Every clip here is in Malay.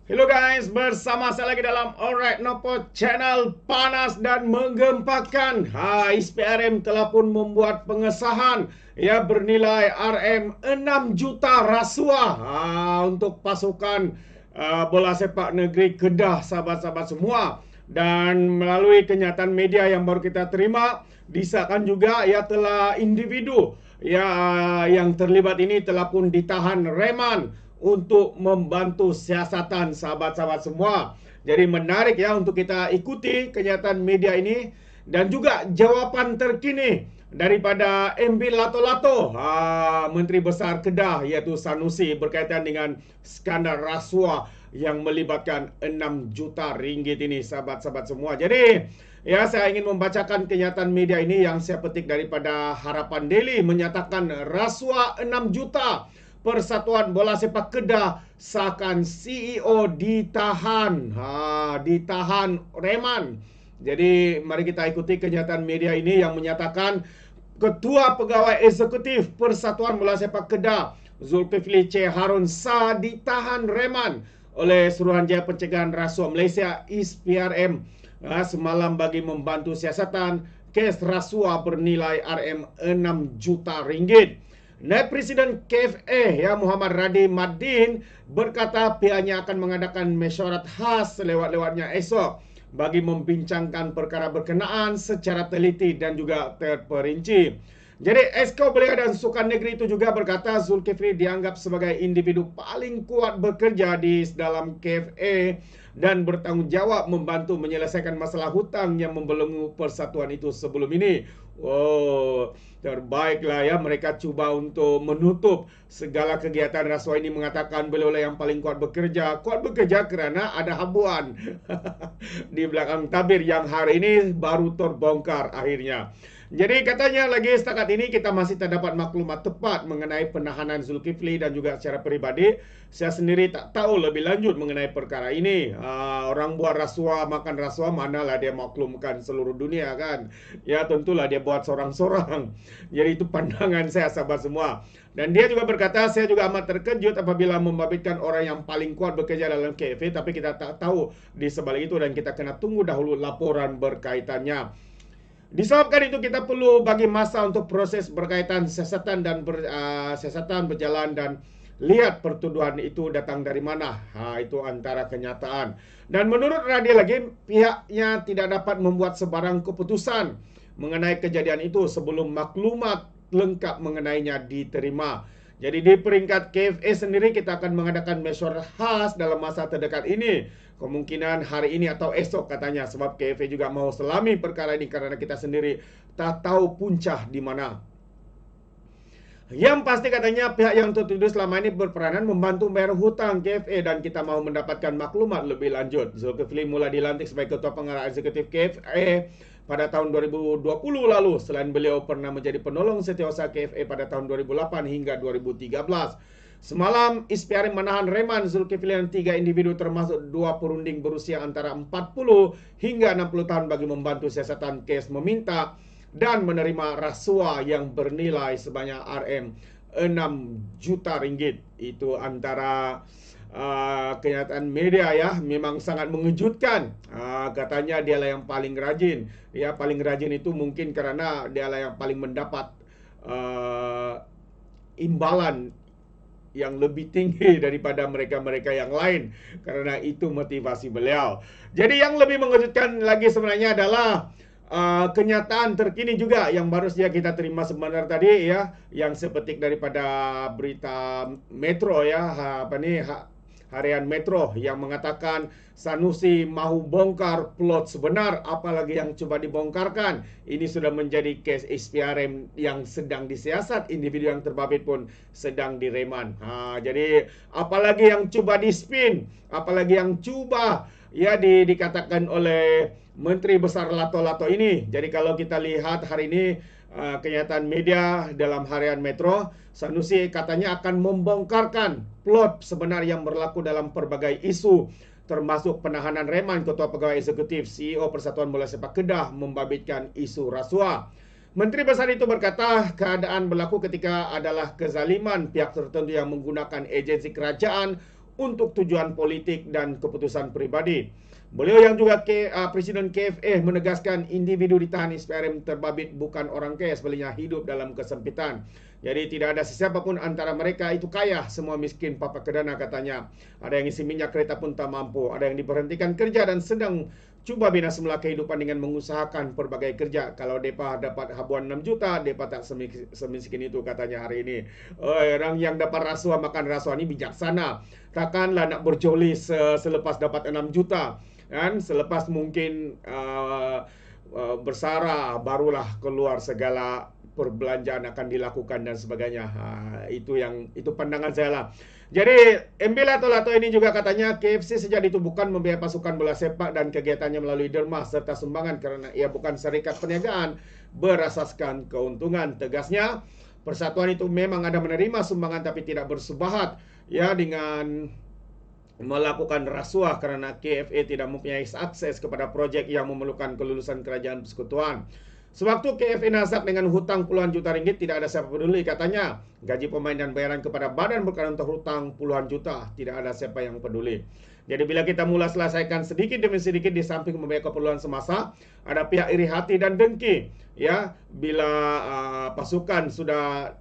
Hello guys, bersama saya lagi dalam Alright Nopo channel panas dan menggempakan. SPRM telah pun membuat pengesahan bernilai RM6 juta rasuah untuk pasukan bola sepak negeri Kedah, sahabat-sahabat semua. Dan melalui kenyataan media yang baru kita terima, disahkan juga telah individu yang terlibat ini telah pun ditahan reman untuk membantu siasatan, sahabat-sahabat semua. Jadi menarik untuk kita ikuti kenyataan media ini dan juga jawapan terkini daripada MB Lato-Lato, Menteri Besar Kedah iaitu Sanusi, berkaitan dengan skandal rasuah yang melibatkan 6 juta ringgit ini, sahabat-sahabat semua. Jadi saya ingin membacakan kenyataan media ini yang saya petik daripada Harapan Daily, menyatakan rasuah 6 juta Persatuan Bola Sepak Kedah seakan CEO ditahan, ditahan reman. Jadi mari kita ikuti kenyataan media ini yang menyatakan Ketua Pegawai Eksekutif Persatuan Bola Sepak Kedah Zulkifli C. Harun Shah ditahan reman oleh Suruhanjaya Pencegahan Rasuah Malaysia (SPRM) semalam bagi membantu siasatan kes rasuah bernilai RM6 juta ringgit. Naib Presiden KFA Muhammad Radi Maddin berkata pihaknya akan mengadakan mesyuarat khas selewat-lewatnya esok bagi membincangkan perkara berkenaan secara teliti dan juga terperinci. Jadi Esko Belia dan Sukan Negeri itu juga berkata Zulkifli dianggap sebagai individu paling kuat bekerja di dalam KFA dan bertanggung jawab membantu menyelesaikan masalah hutang yang membelenggu persatuan itu sebelum ini. Terbaiklah mereka cuba untuk menutup segala kegiatan rasuah ini, mengatakan beliau yang paling kuat bekerja kerana ada habuan di belakang tabir yang hari ini baru terbongkar akhirnya. Jadi katanya lagi setakat ini kita masih tak dapat maklumat tepat mengenai penahanan Zulkifli dan juga secara peribadi saya sendiri tak tahu lebih lanjut mengenai perkara ini. Orang buat rasuah, makan rasuah, manalah dia maklumkan seluruh dunia kan. Ya tentulah dia buat sorang-sorang. Jadi itu pandangan saya, sahabat semua. Dan dia juga berkata saya juga amat terkejut apabila membabitkan orang yang paling kuat bekerja dalam KFA, tapi kita tak tahu di sebalik itu dan kita kena tunggu dahulu laporan berkaitannya. Disebabkan itu kita perlu bagi masa untuk proses berkaitan siasatan dan siasatan berjalan dan lihat pertuduhan itu datang dari mana. Itu antara kenyataan. Dan menurut Radia lagi, pihaknya tidak dapat membuat sebarang keputusan mengenai kejadian itu sebelum maklumat lengkap mengenainya diterima. Jadi di peringkat KFA sendiri kita akan mengadakan mesyuarat khas dalam masa terdekat ini. Kemungkinan hari ini atau esok katanya, sebab KFA juga mau selami perkara ini karena kita sendiri tak tahu puncak di mana. Yang pasti katanya pihak yang tertuduh selama ini berperanan membantu membayar hutang KFA dan kita mau mendapatkan maklumat lebih lanjut. Zulkifli mula dilantik sebagai Ketua Pengarah Eksekutif KFA pada tahun 2020 lalu. Selain beliau pernah menjadi penolong setiausaha KFA pada tahun 2008 hingga 2013. Semalam, SPRM menahan reman Zulkifli dan 3 individu termasuk 2 perunding berusia antara 40 hingga 60 tahun bagi membantu siasatan kes meminta dan menerima rasuah yang bernilai sebanyak RM6 juta ringgit. Itu antara kenyataan media memang sangat mengejutkan. Katanya dialah yang paling rajin. Paling rajin itu mungkin karena dialah yang paling mendapat imbalan yang lebih tinggi daripada mereka-mereka yang lain. Karena itu motivasi beliau. Jadi yang lebih mengejutkan lagi sebenarnya adalah kenyataan terkini juga yang baru saja kita terima sebentar tadi yang sepetik daripada berita Metro harian Metro yang mengatakan Sanusi mahu bongkar plot sebenar, apalagi yang coba dibongkarkan. Ini sudah menjadi kes SPRM yang sedang disiasat, individu yang terbabit pun sedang direman. Jadi apalagi yang coba dispin, apalagi yang coba dikatakan oleh Menteri Besar Lato-Lato ini. Jadi kalau kita lihat hari ini kenyataan media dalam harian Metro, Sanusi katanya akan membongkarkan plot sebenar yang berlaku dalam pelbagai isu, termasuk penahanan reman Ketua Pegawai Eksekutif CEO Persatuan Bola Sepak Kedah membabitkan isu rasuah. Menteri Besar itu berkata keadaan berlaku ketika adalah kezaliman pihak tertentu yang menggunakan agensi kerajaan untuk tujuan politik dan keputusan pribadi. Beliau yang juga Presiden KFA menegaskan individu ditahan SPRM terbabit bukan orang kaya, sebaliknya hidup dalam kesempitan. Jadi tidak ada sesiapa pun antara mereka itu kaya, semua miskin papa kedana katanya. Ada yang isi minyak kereta pun tak mampu, ada yang diberhentikan kerja dan sedang cuba bina semula kehidupan dengan mengusahakan berbagai kerja. Kalau depa dapat habuan 6 juta, depa tak semiskin itu katanya hari ini. Orang yang dapat rasuah makan rasuah ini bijaksana. Takkanlah nak berjoli selepas dapat 6 juta. Kan selepas mungkin bersara barulah keluar segala perbelanjaan akan dilakukan dan sebagainya. Itu pandangan saya lah. Jadi MB Lato-Lato ini juga katanya KFC sejak ditubuhkan membiayai pasukan bola sepak dan kegiatannya melalui derma serta sumbangan karena ia bukan serikat perniagaan berasaskan keuntungan. Tegasnya persatuan itu memang ada menerima sumbangan tapi tidak bersubahat ya dengan melakukan rasuah karena KFA tidak mempunyai akses kepada proyek yang memerlukan kelulusan kerajaan persekutuan. Sewaktu KFA nasab dengan hutang puluhan juta ringgit, tidak ada siapa peduli katanya. Gaji pemain dan bayaran kepada badan berkaitan untuk hutang puluhan juta, tidak ada siapa yang peduli. Jadi bila kita mula selesaikan sedikit demi sedikit di samping membayar keperluan semasa, ada pihak iri hati dan dengki. Ya, bila pasukan sudah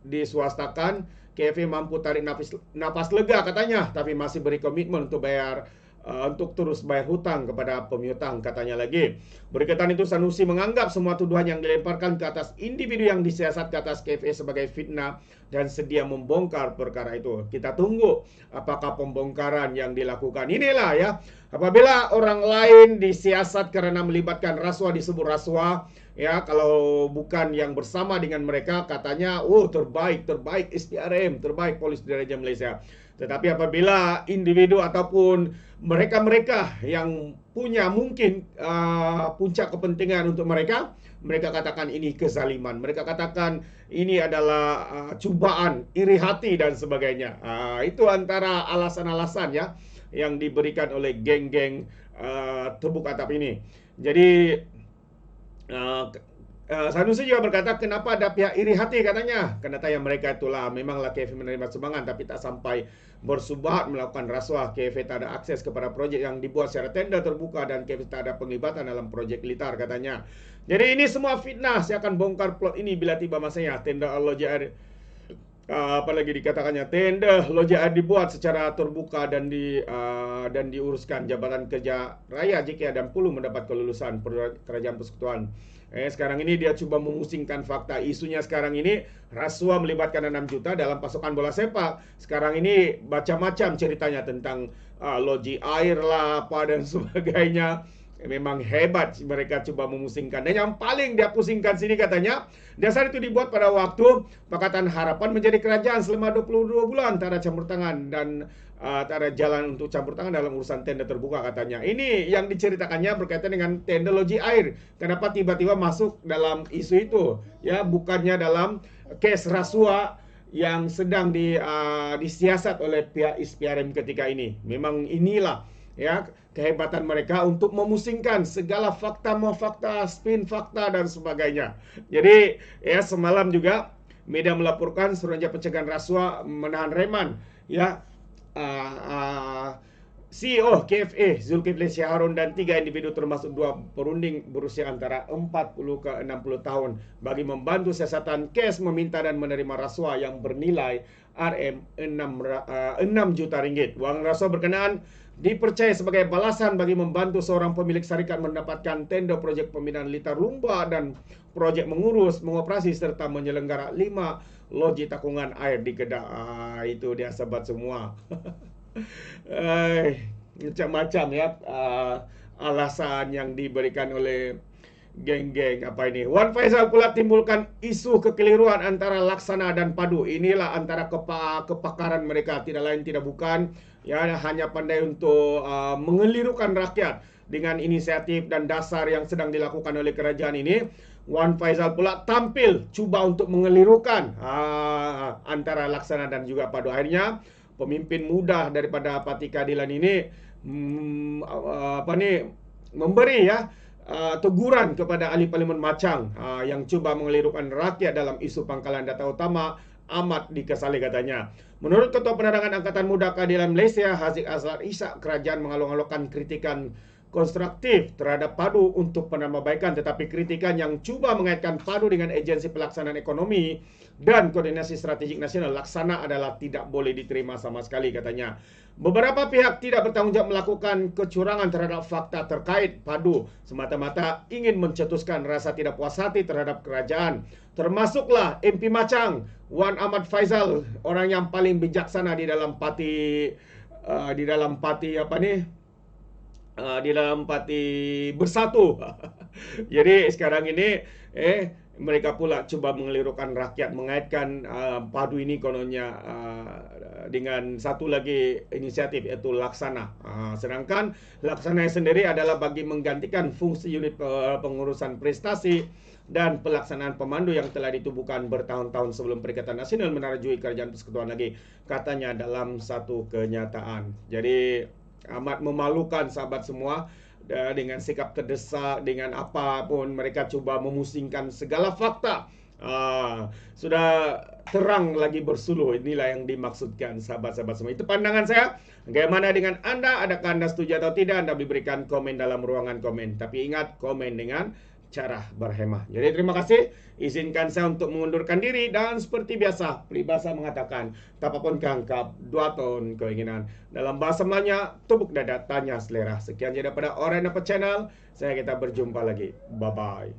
diswastakan, KFA mampu tarik nafas lega katanya, tapi masih beri komitmen untuk untuk terus bayar hutang kepada pemiutang katanya lagi. Berkaitan itu Sanusi menganggap semua tuduhan yang dilemparkan ke atas individu yang disiasat ke atas KFA sebagai fitnah dan sedia membongkar perkara itu. Kita tunggu apakah pembongkaran yang dilakukan. Inilah ya, apabila orang lain disiasat karena melibatkan rasuah disebut rasuah, ya kalau bukan yang bersama dengan mereka katanya terbaik SPRM, terbaik Polis Diraja Malaysia. Tetapi apabila individu ataupun mereka-mereka yang punya mungkin puncak kepentingan untuk mereka katakan ini kezaliman, mereka katakan ini adalah cubaan, iri hati dan sebagainya. Itu antara alasan-alasan ya yang diberikan oleh geng-geng tebuk atap ini. Jadi Sanusi juga berkata kenapa ada pihak iri hati katanya. Karena tanya mereka itulah memanglah KFA menerima sumbangan tapi tak sampai bersubahat melakukan rasuah. KFA tak ada akses kepada projek yang dibuat secara tender terbuka dan KFA tak ada penglibatan dalam projek Litar katanya. Jadi ini semua fitnah. Saya akan bongkar plot ini bila tiba masanya. Tender Al-Loja apalagi dikatakannya tender Loja dibuat secara terbuka dan diuruskan. Jabatan Kerja Raya JKA dan Pulu mendapat kelulusan Kerajaan Persekutuan. Sekarang ini dia coba memusingkan fakta. Isunya sekarang ini rasuah melibatkan 6 juta dalam pasukan bola sepak. Sekarang ini macam-macam ceritanya tentang loji air lah apa dan sebagainya. Memang hebat mereka coba memusingkan. Dan yang paling dia pusingkan sini katanya, dasar itu dibuat pada waktu Pakatan Harapan menjadi kerajaan selama 22 bulan. Tak ada campur tangan dan tak ada jalan untuk campur tangan dalam urusan tender terbuka katanya. Ini yang diceritakannya berkaitan dengan tender loji air. Kenapa tiba-tiba masuk dalam isu itu? Ya, bukannya dalam kes rasuah yang sedang disiasat oleh pihak SPRM ketika ini. Memang inilah ya kehebatan mereka untuk memusingkan segala fakta, spin fakta dan sebagainya. Jadi ya semalam juga media melaporkan Suruhanjaya Pencegahan Rasuah menahan reman ya CEO KFA Zulkifli Syahrun dan 3 individu termasuk 2 perunding berusia antara 40 ke 60 tahun bagi membantu siasatan kes meminta dan menerima rasuah yang bernilai RM6 juta ringgit. Wang rasuah berkenaan dipercaya sebagai balasan bagi membantu seorang pemilik syarikat mendapatkan tender projek pembinaan Litar Lumba dan projek mengurus, mengoperasi serta menyelenggara 5 loji takungan air di Kedah. Itu dia sahabat semua. Macam-macam ya alasan yang diberikan oleh geng-geng apa ini. Wan Faizal pula timbulkan isu kekeliruan antara Laksana dan Padu. Inilah antara kepakaran mereka, tidak lain tidak bukan ya hanya pandai untuk mengelirukan rakyat dengan inisiatif dan dasar yang sedang dilakukan oleh kerajaan ini. Wan Faizal pula tampil cuba untuk mengelirukan antara Laksana dan juga Padu. Akhirnya pemimpin muda daripada Parti Keadilan ini memberi ya teguran kepada ahli parlimen Machang yang cuba mengelirukan rakyat dalam isu pangkalan data utama amat dikesali katanya. Menurut Ketua Penerangan Angkatan Muda Keadilan Malaysia, Haziq Azhar Ishak, kerajaan mengalung-alungkan kritikan konstruktif terhadap PADU untuk penambahbaikan, tetapi kritikan yang cuba mengaitkan PADU dengan agensi pelaksanaan ekonomi dan koordinasi strategik nasional laksana adalah tidak boleh diterima sama sekali katanya. Beberapa pihak tidak bertanggungjawab melakukan kecurangan terhadap fakta terkait PADU semata-mata ingin mencetuskan rasa tidak puas hati terhadap kerajaan. Termasuklah MP Machang, Wan Ahmad Faizal, orang yang paling bijaksana di dalam parti di dalam parti Bersatu. Jadi sekarang ini mereka pula cuba mengelirukan rakyat, mengaitkan PADU ini kononnya dengan satu lagi inisiatif, iaitu Laksana. Sedangkan Laksana sendiri adalah bagi menggantikan fungsi unit pengurusan prestasi dan pelaksanaan pemandu yang telah ditubuhkan bertahun-tahun sebelum Perikatan Nasional menerjui Kerajaan Persekutuan lagi, katanya dalam satu kenyataan. Jadi amat memalukan sahabat semua, dengan sikap terdesak, dengan apapun mereka cuba memusingkan segala fakta. Sudah terang lagi bersuluh, inilah yang dimaksudkan sahabat-sahabat semua. Itu pandangan saya. Bagaimana dengan Anda? Adakah Anda setuju atau tidak? Anda boleh berikan komen dalam ruangan komen. Tapi ingat, komen dengan cara berhemah. Jadi terima kasih. Izinkan saya untuk mengundurkan diri, dan seperti biasa peribahasa mengatakan tapapun kangkap dua ton keinginan. Dalam bahasa Melayu, tubuk dada tanya selera. Sekian saja daripada Alright Nampak Channel. Kita berjumpa lagi. Bye bye.